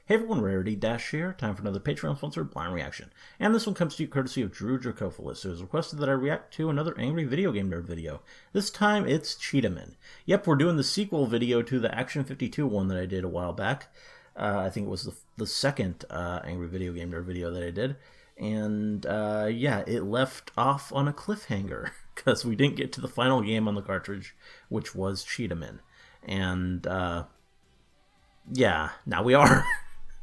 Hey everyone, Rarity Dash here. Time for another Patreon-sponsored blind reaction. And this one comes to you courtesy of Drew Dracopoulos, who has requested that I react to another Angry Video Game Nerd video. This time, it's Cheetahmen. Yep, we're doing the sequel video to the Action 52 one that I did a while back. I think it was the second Angry Video Game Nerd video that I did. And, yeah, it left off on a cliffhanger, because we didn't get to the final game on the cartridge, which was Cheetahmen. And, yeah, now we are.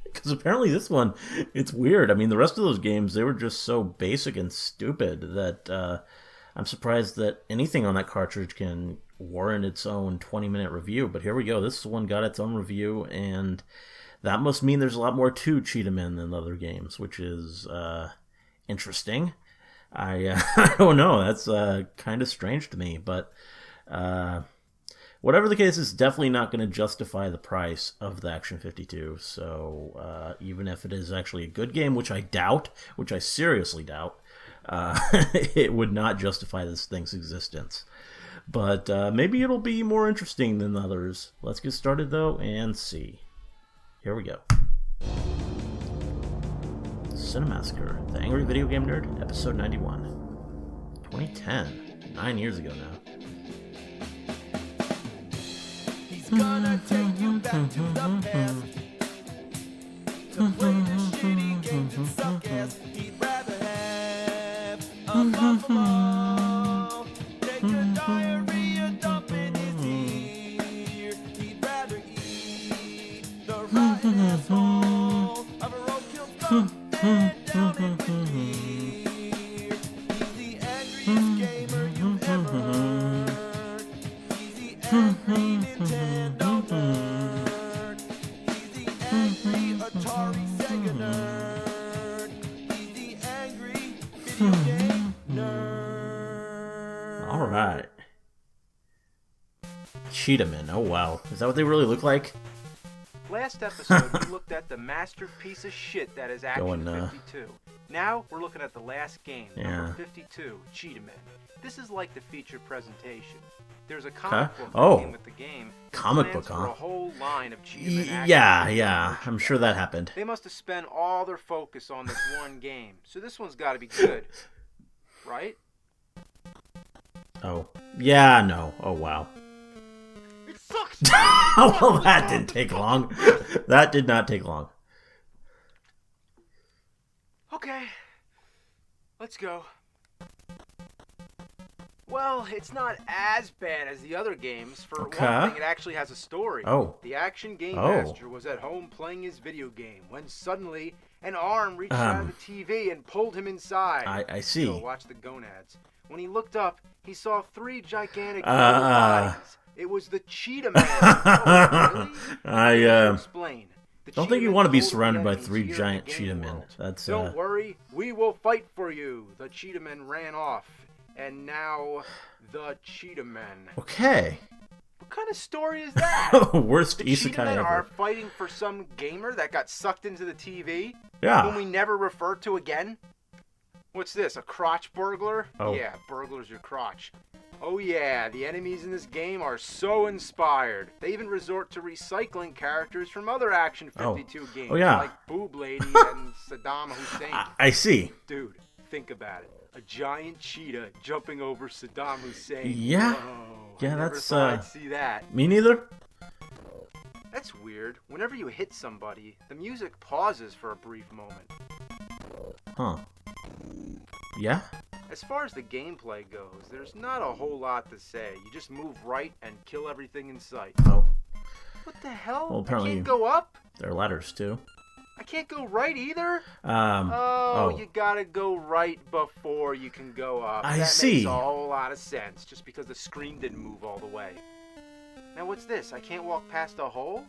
Because apparently this one, it's weird. I mean, the rest of those games, they were just so basic and stupid that I'm surprised that anything on that cartridge can warrant its own 20-minute review. But here we go. This one got its own review, and that must mean there's a lot more to Cheetahmen than other games, which is interesting. I don't know. That's kind of strange to me, but whatever the case, it's definitely not going to justify the price of the Action 52. So even if it is actually a good game, which I doubt, which I seriously doubt, it would not justify this thing's existence. But maybe it'll be more interesting than others. Let's get started, though, and see. Here we go. Cinemassacre, The Angry Video Game Nerd, Episode 91. 2010. 9 years ago now. Gonna take you back to the past to play the shitty games and suck ass. He'd rather have a buffalo. Take your diarrhea, dump in his ear. He'd rather eat the rotten asshole of a roadkill cup than down in here. He's the angriest gamer you've ever heard. He's the angry Nintendo nerd. He's the angry Atari Sega nerd. He's the angry video game nerd. Alright. Cheetahmen. Oh wow. Is that what they really look like? Last episode, we looked at the masterpiece of shit that is Action Going, 52. Now, we're looking at the last game, Yeah. number 52, Cheetahmen. This is like the featured presentation. There's a comic book that Oh. came with the game. and Comic plans book, for huh? a whole line of Cheetahmen action Yeah, figures yeah. and I'm sure that happened. They must have spent all their focus on this one game, so this one's got to be good, right? Oh. Yeah, no. Oh wow. It sucks! Well, that didn't take long. That did not take long. Okay, let's go. Well, it's not as bad as the other games. For Okay. one thing, it actually has a story. Oh. The Action Game Oh. Master was at home playing his video game when suddenly an arm reached out of the TV and pulled him inside. I see. So watch the gonads. When he looked up, he saw 3 gigantic bodies. It was the Cheetahmen. Oh, really? Let me explain. The don't think you Cheetamen want to be told surrounded the by enemies 3 here in giant the game Cheetamen. world, That's Don't worry, we will fight for you. The Cheetamen ran off, and now the Cheetamen. okay. What kind of story is that? Worst The isekai Cheetamen ever. are fighting for some gamer that got sucked into the TV, whom Yeah. we never refer to again. What's this? A crotch burglar? Oh. Yeah, burglar's your crotch. Oh yeah, the enemies in this game are so inspired. They even resort to recycling characters from other Action 52 games, Oh, yeah. like Boob Lady and Saddam Hussein. I see. Dude, think about it. A giant cheetah jumping over Saddam Hussein. Yeah. Whoa, Yeah, I never that's, thought I'd see that. Me neither. That's weird. Whenever you hit somebody, the music pauses for a brief moment. Huh. Yeah? As far as the gameplay goes, there's not a whole lot to say. You just move right and kill everything in sight. Oh. What the hell? Well, apparently I can't go up? There are ladders, too. I can't go right either? Oh. You gotta go right before you can go up. I That see. makes a whole lot of sense, just because the screen didn't move all the way. Now what's this? I can't walk past a hole?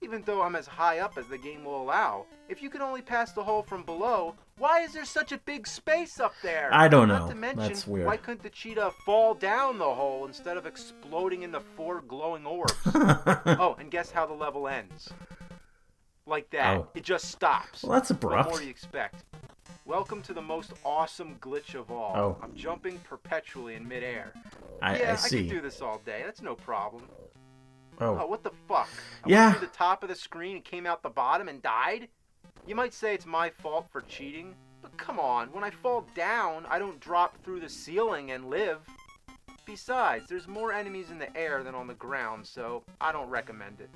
Even though I'm as high up as the game will allow, if you can only pass the hole from below, why is there such a big space up there? I don't know. Not to mention, That's weird. why couldn't the cheetah fall down the hole instead of exploding into 4 glowing orbs? Oh, and guess how the level ends? Like that. Oh. It just stops. Well, that's abrupt. What more do you expect? Welcome to the most awesome glitch of all. Oh. I'm jumping perpetually in midair. I I see. could do this all day. That's no problem. Oh, what the fuck? I Yeah. went through the top of the screen and came out the bottom and died? You might say it's my fault for cheating, but come on, when I fall down, I don't drop through the ceiling and live. Besides, there's more enemies in the air than on the ground, so I don't recommend it.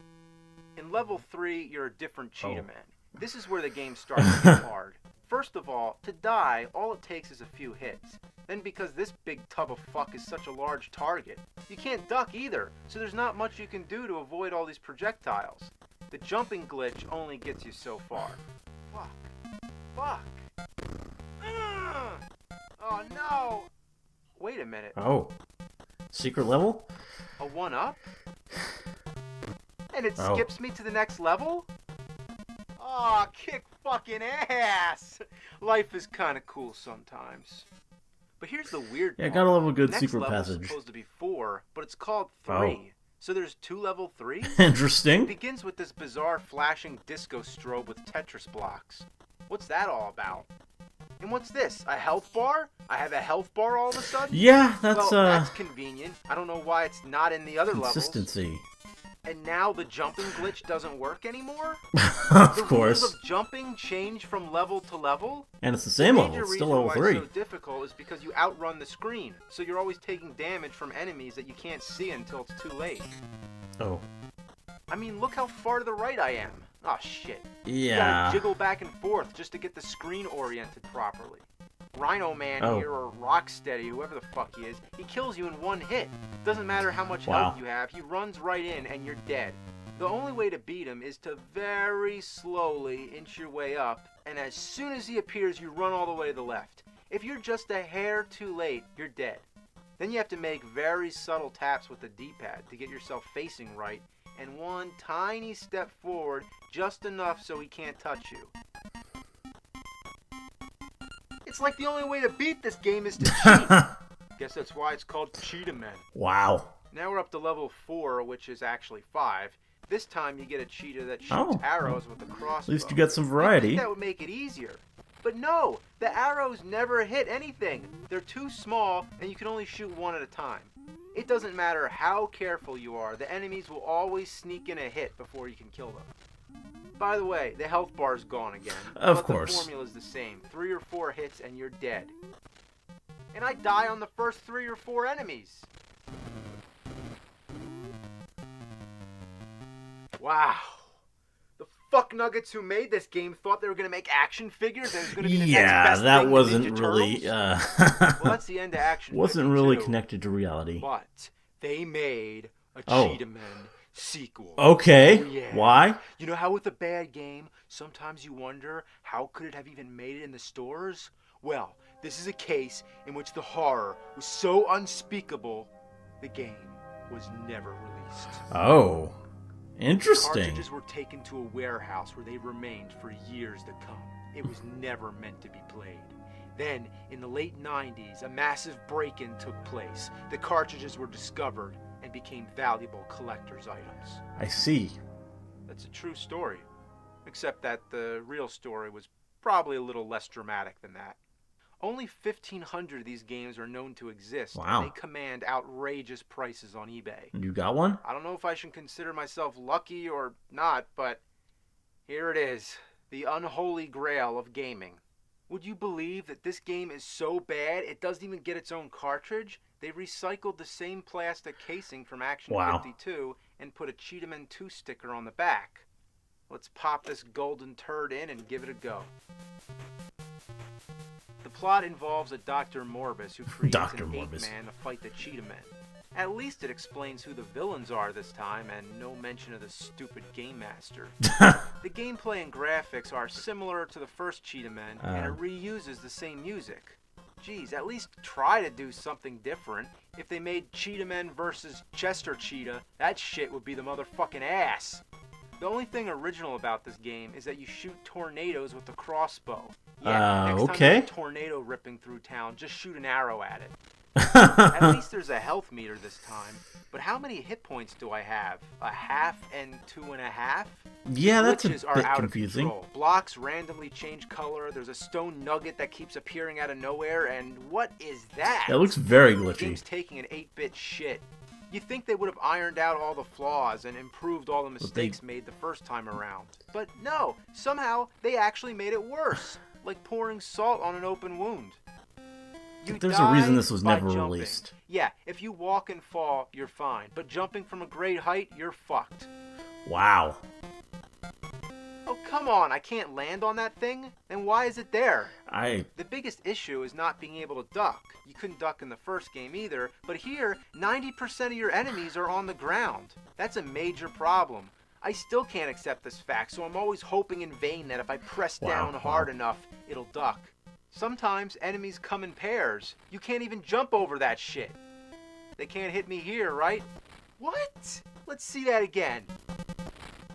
In level 3, you're a different Cheetahmen. This is where the game starts to get hard. First of all, to die, all it takes is a few hits. Then because this big tub of fuck is such a large target, you can't duck either, so there's not much you can do to avoid all these projectiles. The jumping glitch only gets you so far. Fuck. Oh no! Wait a minute. Oh. Secret level? A 1-up? And it skips me to the next level? Aw, kick fucking ass! Life is kinda cool sometimes. But here's the weird part. Yeah, gotta love a good Next secret level's passage. supposed to be 4, but it's called 3. Oh. So there's 2 level 3s? It Interesting. begins with this bizarre flashing disco strobe with Tetris blocks. What's that all about? And what's this? A health bar? I have a health bar all of a sudden? Yeah, that's That's convenient. I don't know why it's not in the other consistency. levels. And now the jumping glitch doesn't work anymore? Of The course. rules of jumping change from level to level? And it's the same level. Major It's still reason level why 3. it's so difficult is because you outrun the screen, so you're always taking damage from enemies that you can't see until it's too late. Oh. I mean, look how far to the right I am. Oh shit. You Yeah. gotta jiggle back and forth just to get the screen oriented properly. Rhino Man here, or Rocksteady, whoever the fuck he is, he kills you in one hit. Doesn't matter how much health you have, he runs right in and you're dead. The only way to beat him is to very slowly inch your way up, and as soon as he appears, you run all the way to the left. If you're just a hair too late, you're dead. Then you have to make very subtle taps with the D-pad to get yourself facing right, and one tiny step forward, just enough so he can't touch you. It's like the only way to beat this game is to cheat. Guess that's why it's called Cheetahmen. Wow. Now we're up to level 4, which is actually 5. This time you get a cheetah that shoots arrows with a crossbow. At least you got some variety. I think that would make it easier. But no, the arrows never hit anything. They're too small, and you can only shoot one at a time. It doesn't matter how careful you are, the enemies will always sneak in a hit before you can kill them. By the way, the health bar's gone again. Of but course. The formula's the same. 3 or 4 hits and you're dead. And I die on the first 3 or 4 enemies. Wow. The fuck nuggets who made this game thought they were going to make action figures and it was going to be the next best that thing to wasn't Ninja really Turtles? Well, that's the end of Action wasn't really 52. connected to reality. But they made a Oh. Cheetahmen sequel. Okay. Oh, yeah. Why? You know how with a bad game, sometimes you wonder how could it have even made it in the stores? Well, this is a case in which the horror was so unspeakable, the game was never released. Oh. Interesting. Cartridges were taken to a warehouse where they remained for years to come. It was never meant to be played. Then, in the late 90s, a massive break-in took place. The cartridges were discovered and became valuable collector's items. I see. That's a true story. Except that the real story was probably a little less dramatic than that. Only 1,500 of these games are known to exist. Wow. And they command outrageous prices on eBay. You got one? I don't know if I should consider myself lucky or not, but here it is. The unholy grail of gaming. Would you believe that this game is so bad it doesn't even get its own cartridge? They recycled the same plastic casing from Action 52 and put a Cheetahmen 2 sticker on the back. Let's pop this golden turd in and give it a go. The plot involves a Dr. Morbus who creates Dr. an Morbus. ape-man to fight the Cheetahmen. At least it explains who the villains are this time, and no mention of the stupid Game Master. The gameplay and graphics are similar to the first Cheetahmen, and it reuses the same music. Geez, at least try to do something different. If they made Cheetahmen versus Chester Cheetah, that shit would be the motherfucking ass. The only thing original about this game is that you shoot tornadoes with a crossbow. Yeah, next time okay. there's a tornado ripping through town, just shoot an arrow at it. At least there's a health meter this time. But how many hit points do I have? A half and 2.5? Yeah, that's a Glitches are bit out confusing. of control. Blocks randomly change color. There's a stone nugget that keeps appearing out of nowhere. And what is that? That looks very The glitchy. game's taking an 8-bit shit. You think they would have ironed out all the flaws and improved all the mistakes made the first time around. But no, somehow they actually made it worse, like pouring salt on an open wound. There's a reason this was never released. Yeah, if you walk and fall, you're fine. But jumping from a great height, you're fucked. Wow. Oh, come on, I can't land on that thing? Then why is it there? The biggest issue is not being able to duck. You couldn't duck in the first game either, but here, 90% of your enemies are on the ground. That's a major problem. I still can't accept this fact, so I'm always hoping in vain that if I press down hard enough, it'll duck. Sometimes enemies come in pairs. You can't even jump over that shit. They can't hit me here, right? What? Let's see that again.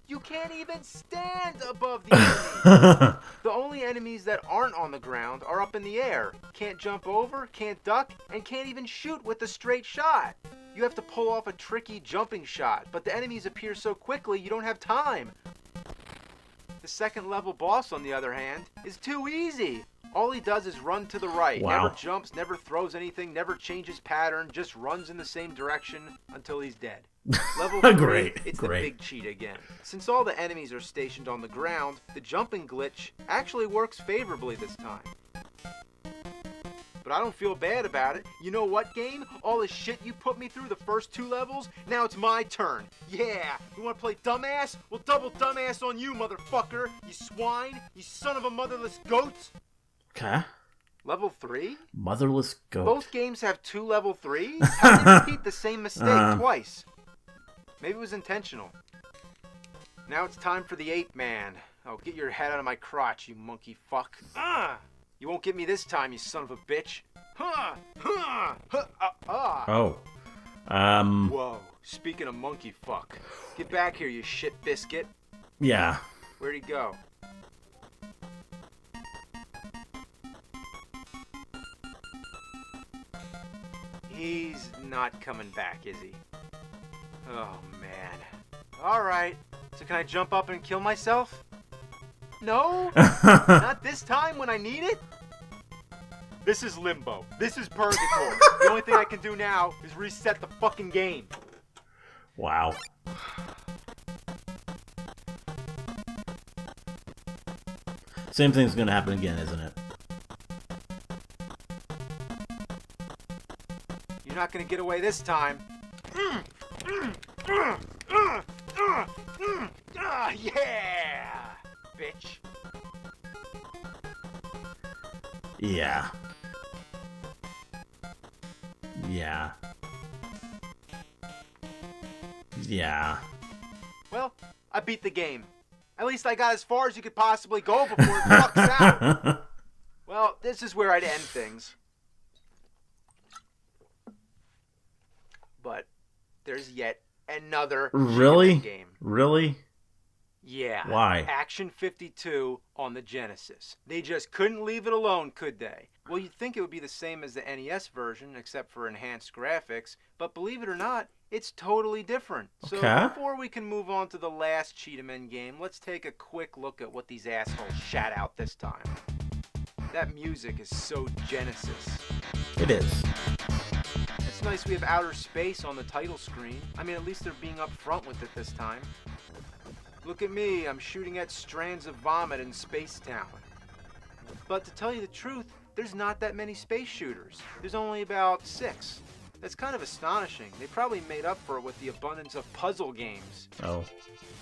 You can't even stand above the enemies. The only enemies that aren't on the ground are up in the air. Can't jump over, can't duck, and can't even shoot with a straight shot. You have to pull off a tricky jumping shot, but the enemies appear so quickly you don't have time. The second level boss, on the other hand, is too easy. All he does is run to the right. Never jumps, never throws anything, never changes pattern, just runs in the same direction until he's dead. Level 3, it's the big cheat again. Since all the enemies are stationed on the ground, the jumping glitch actually works favorably this time. But I don't feel bad about it. You know what, game? All the shit you put me through the first 2 levels, now it's my turn. Yeah, you wanna play dumbass? Well, double dumbass on you, motherfucker. You swine, you son of a motherless goat. Okay. Level 3? Motherless goat. Both games have 2 level 3s? How do they repeat the same mistake twice? Maybe it was intentional. Now it's time for the ape man. Oh, get your head out of my crotch, you monkey fuck. You won't get me this time, you son of a bitch. Oh. Whoa, speaking of monkey fuck. Get back here, you shit biscuit. Yeah. Where'd he go? He's not coming back, is he? Oh, man. Alright, so can I jump up and kill myself? No? Not this time when I need it? This is limbo. This is purgatory. The only thing I can do now is reset the fucking game. Wow. Same thing's gonna happen again, isn't it? You're not gonna get away this time. Yeah, bitch. Yeah. Yeah. Yeah. Well, I beat the game. At least I got as far as you could possibly go before it fucks out. Well, this is where I'd end things. But there's yet another Cheetahmen game. Really? Yeah. Why? Action 52 on the Genesis. They just couldn't leave it alone, could they? Well, you'd think it would be the same as the NES version, except for enhanced graphics. But believe it or not, it's totally different. Okay. So before we can move on to the last Cheetahmen game, let's take a quick look at what these assholes shat out this time. That music is so Genesis. It is. It's nice we have outer space on the title screen. I mean, at least they're being upfront with it this time. Look at me, I'm shooting at strands of vomit in Space Town. But to tell you the truth, there's not that many space shooters. There's only about 6. That's kind of astonishing. They probably made up for it with the abundance of puzzle games. Oh.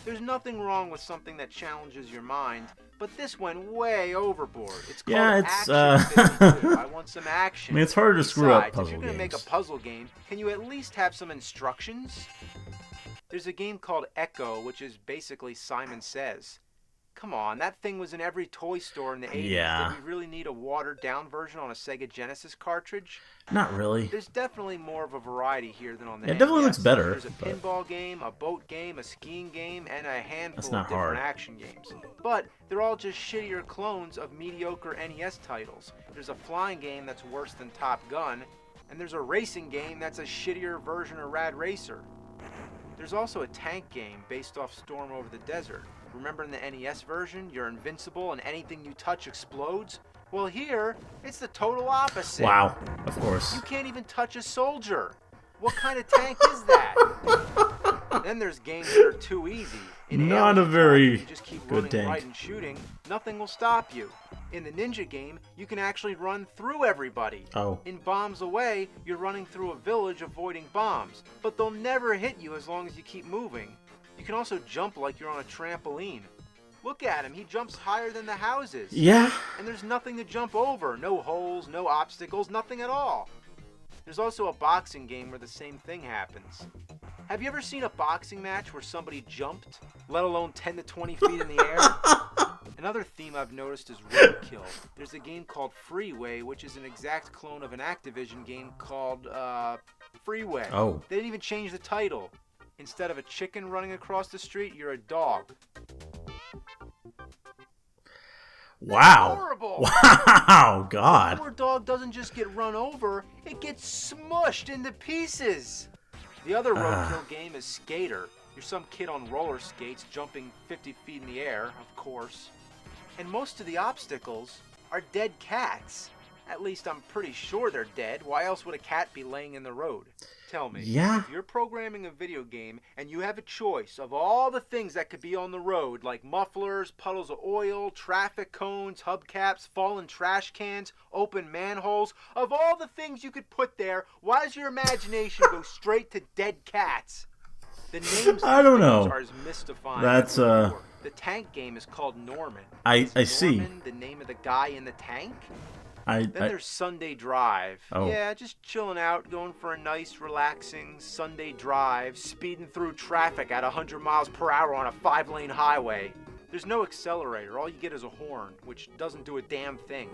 There's nothing wrong with something that challenges your mind, but this went way overboard. It's called Action 52. I want some action. I mean, it's hard to screw up puzzle if you're gonna games. make a puzzle game, can you at least have some instructions? There's a game called Echo, which is basically Simon Says. Come on, that thing was in every toy store in the 80s. Yeah. Did we really need a watered-down version on a Sega Genesis cartridge? Not really. There's definitely more of a variety here than on the It definitely NES. looks better. There's a pinball game, a boat game, a skiing game, and a handful That's of not different hard. action games. But they're all just shittier clones of mediocre NES titles. There's a flying game that's worse than Top Gun, and there's a racing game that's a shittier version of Rad Racer. There's also a tank game based off Storm Over the Desert. Remember in the NES version, you're invincible and anything you touch explodes? Well, here, it's the total opposite. Wow. Of course. You can't even touch a soldier. What kind of tank is that? Then there's games that are too easy. In Not a Alien, very you just keep good running tank. right and shooting. Nothing will stop you. In the Ninja game, you can actually run through everybody. Oh. In Bombs Away, you're running through a village avoiding bombs, but they'll never hit you as long as you keep moving. You can also jump like you're on a trampoline. Look at him, he jumps higher than the houses. Yeah. And there's nothing to jump over. No holes, no obstacles, nothing at all. There's also a boxing game where the same thing happens. Have you ever seen a boxing match where somebody jumped, let alone 10 to 20 feet in the air? Another theme I've noticed is roadkill. There's a game called Freeway, which is an exact clone of an Activision game called Freeway. Oh. They didn't even change the title. Instead of a chicken running across the street, you're a dog. Wow. That's horrible. Wow, God. The poor dog doesn't just get run over, it gets smushed into pieces. The other roadkill game is Skater. You're some kid on roller skates jumping 50 feet in the air, of course. And most of the obstacles are dead cats. At least I'm pretty sure they're dead. Why else would a cat be laying in the road? Tell me, Yeah. if you're programming a video game and you have a choice of all the things that could be on the road, like mufflers, puddles of oil, traffic cones, hubcaps, fallen trash cans, open manholes, of all the things you could put there, why does your imagination go straight to dead cats? The names I don't know. are as mystifying. That's, as before. The tank game is called Norman. I Is see. Norman the name of the guy in the tank? I Then there's Sunday Drive. Oh. Yeah, just chilling out, going for a nice, relaxing Sunday drive, speeding through traffic at 100 miles per hour on a 5-lane highway. There's no accelerator. All you get is a horn, which doesn't do a damn thing.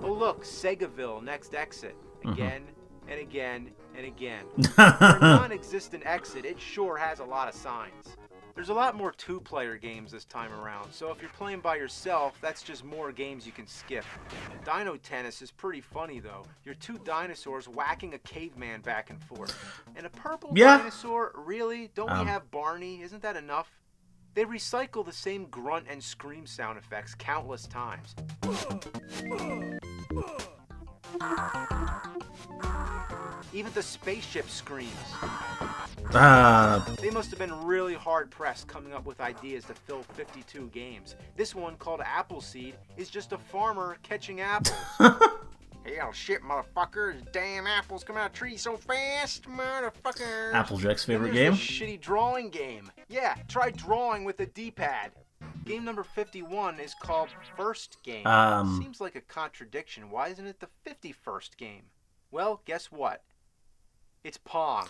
Oh, look, Segaville, next exit. Again and again and again. For a non-existent exit, it sure has a lot of signs. There's a lot more two-player games this time around, so if you're playing by yourself, that's just more games you can skip. Dino Tennis is pretty funny, though. You're two dinosaurs whacking a caveman back and forth. And a purple dinosaur? Really? Don't we have Barney? Isn't that enough? They recycle the same grunt and scream sound effects countless times. Even the spaceship screams. They must have been really hard-pressed coming up with ideas to fill 52 games. This one, called Appleseed, is just a farmer catching apples. Hell, shit, motherfuckers. Damn apples come out of trees so fast, motherfuckers. Applejack's favorite And game? there's this shitty drawing game. Yeah, try drawing with the D-pad. Game number 51 is called First Game. Seems like a contradiction. Why isn't it the 51st game? Well, guess what? It's Pong.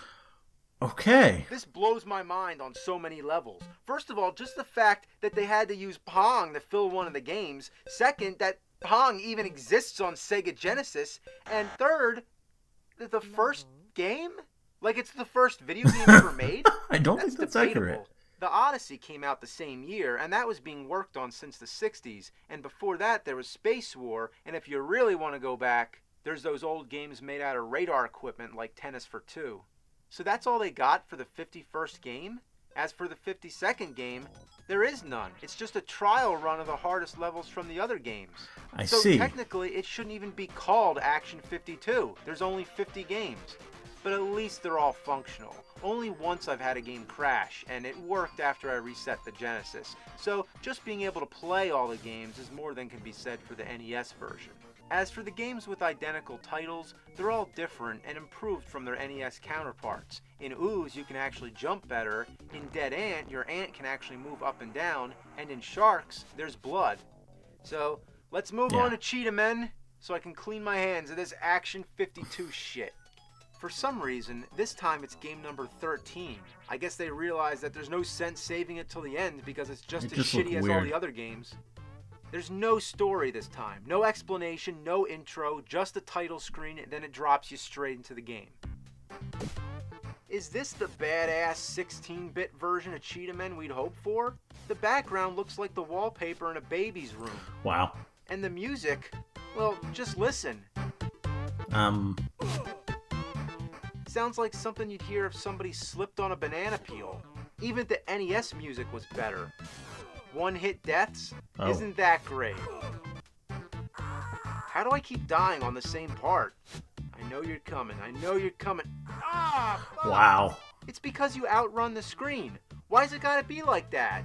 Okay. This blows my mind on so many levels. First of all, just the fact that they had to use Pong to fill one of the games. Second, that Pong even exists on Sega Genesis. And third, the first game? Like it's the first video game ever made? I don't think that's debatable. accurate. The Odyssey came out the same year, and that was being worked on since the 60s. And before that, there was Space War. And if you really want to go back, there's those old games made out of radar equipment like Tennis for Two. So that's all they got for the 51st game? As for the 52nd game, there is none. It's just a trial run of the hardest levels from the other games. I so see. Technically, it shouldn't even be called Action 52. There's only 50 games. But at least they're all functional. Only once I've had a game crash, and it worked after I reset the Genesis. So just being able to play all the games is more than can be said for the NES version. As for the games with identical titles, they're all different and improved from their NES counterparts. In Ooze, you can actually jump better. In Dead Ant, your ant can actually move up and down. And in Sharks, there's blood. So, let's move on to Cheetahmen, so I can clean my hands of this Action 52 shit. For some reason, this time it's game number 13. I guess they realized that there's no sense saving it till the end because it's just as shitty as all the other games. There's no story this time, no explanation, no intro, just a title screen, and then it drops you straight into the game. Is this the badass 16-bit version of Cheetahmen we'd hoped for? The background looks like the wallpaper in a baby's room. Wow. And the music, well, just listen. Sounds like something you'd hear if somebody slipped on a banana peel. Even the NES music was better. One-hit deaths? Oh. Isn't that great? How do I keep dying on the same part? I know you're coming. I know you're coming. Ah! Fuck. Wow. It's because you outrun the screen. Why's it gotta be like that?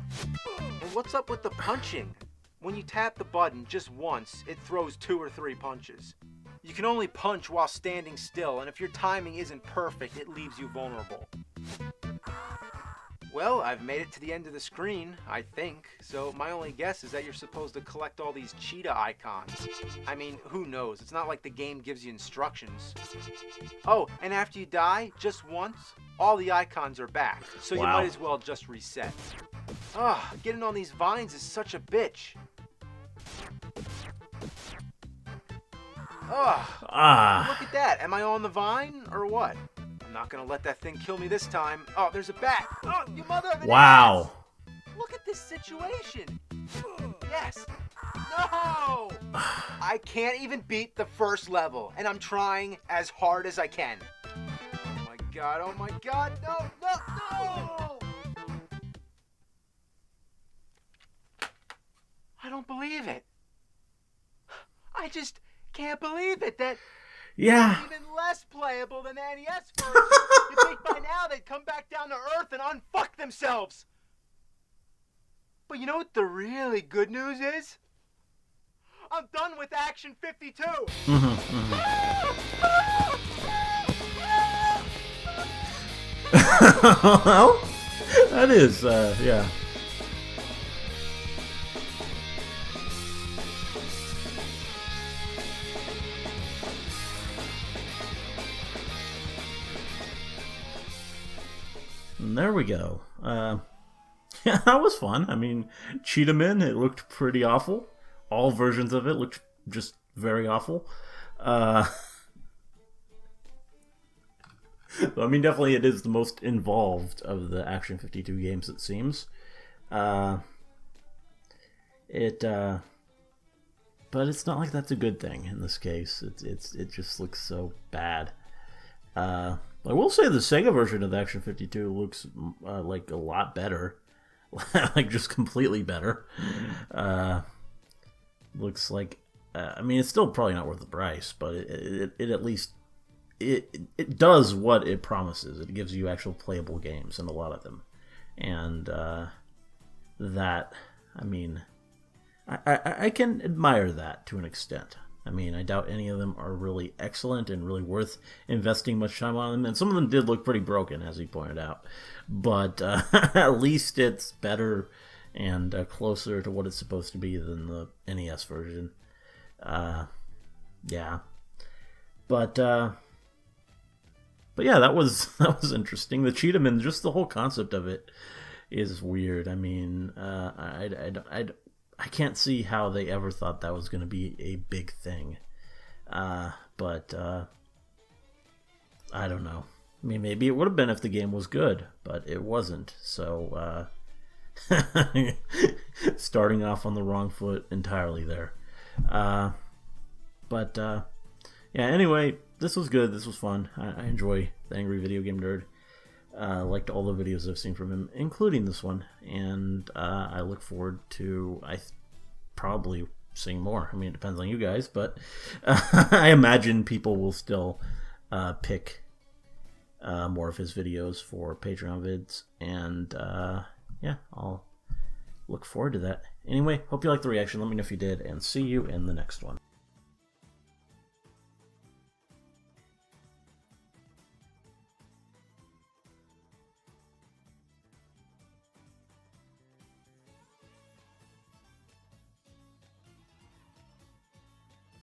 And what's up with the punching? When you tap the button just once, it throws 2 or 3 punches. You can only punch while standing still, and if your timing isn't perfect, it leaves you vulnerable. Well, I've made it to the end of the screen, I think, so my only guess is that you're supposed to collect all these cheetah icons. I mean, who knows? It's not like the game gives you instructions. Oh, and after you die, just once, all the icons are back, so you Wow. might as well just reset. Ugh, getting on these vines is such a bitch. Ugh, Ah. look at that. Am I on the vine, or what? I'm not gonna let that thing kill me this time. Oh, there's a bat. Oh, you mother of an Wow. ass! Look at this situation. Yes. No! I can't even beat the first level, and I'm trying as hard as I can. Oh my god, oh my god, no, no, no! I don't believe it. I just can't believe it that Yeah. even less playable than the NES version. You'd think by now they'd come back down to Earth and unfuck themselves. But you know what the really good news is? I'm done with Action 52. Well, that is, yeah. And there we go. Yeah, that was fun. I mean, Cheetahmen, it looked pretty awful. All versions of it looked just very awful. I mean, definitely it is the most involved of the Action 52 games, it seems. But it's not like that's a good thing in this case. It just looks so bad. I will say the Sega version of the Action 52 looks like a lot better. Like, just completely better. Looks like... I mean, it's still probably not worth the price, but it at least... It does what it promises. It gives you actual playable games, and a lot of them. And that... I mean... I can admire that to an extent. I mean, I doubt any of them are really excellent and really worth investing much time on them. And some of them did look pretty broken, as he pointed out. But at least it's better and closer to what it's supposed to be than the NES version. Yeah. But yeah, that was interesting. The Cheetahmen, just the whole concept of it is weird. I mean, I can't see how they ever thought that was going to be a big thing. But I don't know. I mean, maybe it would have been if the game was good, but it wasn't. So, starting off on the wrong foot entirely there. But yeah, anyway, this was good. This was fun. I enjoy the Angry Video Game Nerd. Liked all the videos I've seen from him, including this one, and I look forward to probably seeing more. I mean, it depends on you guys, but I imagine people will still pick more of his videos for Patreon vids, and yeah, I'll look forward to that. Anyway, hope you liked the reaction. Let me know if you did, and see you in the next one.